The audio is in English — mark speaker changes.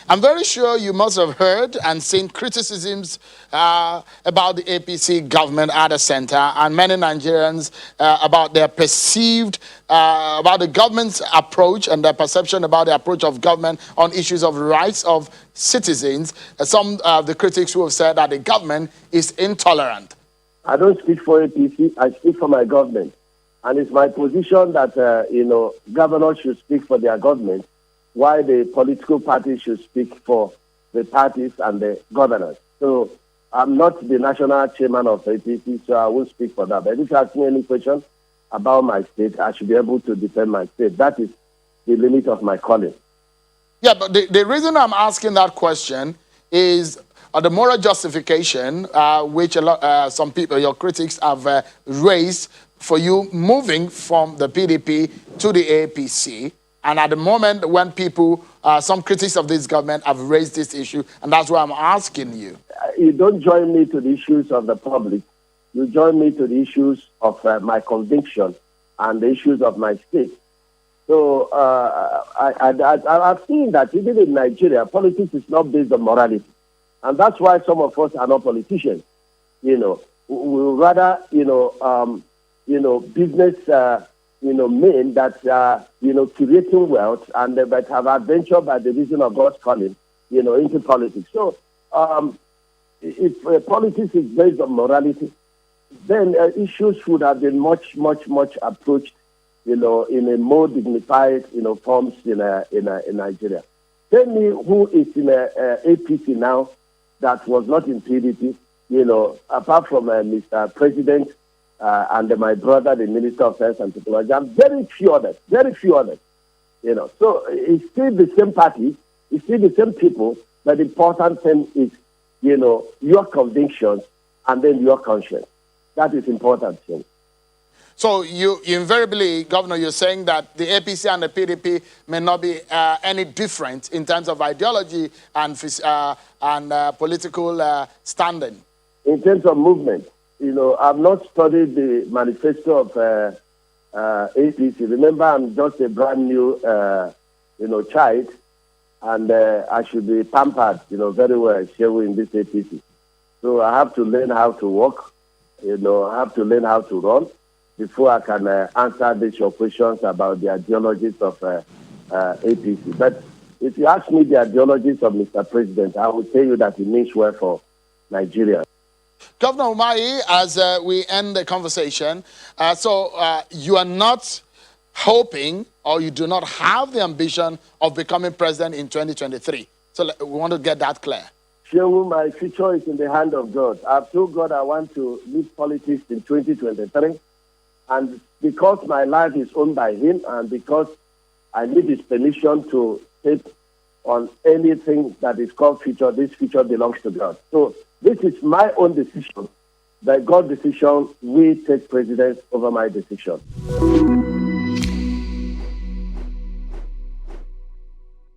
Speaker 1: I'm very sure you must have heard and seen criticisms about the APC government at the center, and many Nigerians about their perceived, about the government's approach and their perception about the approach of government on issues of rights of citizens. Some of the critics who have said that the government is intolerant.
Speaker 2: I don't speak for APC, I speak for my government. And it's my position that, governors should speak for their government, while the political parties should speak for the parties and the governors. So I'm not the national chairman of APC, so I won't speak for that. But if you ask me any question about my state, I should be able to defend my state. That is the limit of my calling.
Speaker 1: Yeah, but the reason I'm asking that question is the moral justification, which some people, your critics, have raised for you moving from the PDP to the APC. And at the moment when people, some critics of this government have raised this issue, and that's why I'm asking you.
Speaker 2: You don't join me to the issues of the public. You join me to the issues of my conviction and the issues of my state. So I've seen that even in Nigeria, politics is not based on morality. And that's why some of us are not politicians. We rather, business, men that are, creating wealth and that have adventure by the reason of God's calling, into politics. So if politics is based on morality, then issues would have been much, much, much approached, in a more dignified, forms in Nigeria. Tell me who is in APC now that was not in PDP, apart from Mr. President and my brother, the Minister of Science and Technology, and very few others. So it's still the same party, it's still the same people, but the important thing is, your convictions and then your conscience. That is important thing.
Speaker 1: So you invariably, Governor, you're saying that the APC and the PDP may not be any different in terms of ideology and political standing. In
Speaker 2: terms of movement, I've not studied the manifesto of APC. Remember, I'm just a brand new, child, and I should be pampered, very well, in this APC. So I have to learn how to walk, I have to learn how to run before I can answer these your questions about the ideologies of APC. But if you ask me the ideologies of Mr. President, I will tell you that it means well for Nigeria.
Speaker 1: Governor Umahi, as we end the conversation, you are not hoping or you do not have the ambition of becoming president in 2023. So we want to get that clear.
Speaker 2: Shehu, my future is in the hand of God. I've told God I want to leave politics in 2023. And because my life is owned by him and because I need his permission to take on anything that is called future, this future belongs to God. So this is my own decision. By God's decision, we take precedence over my decision.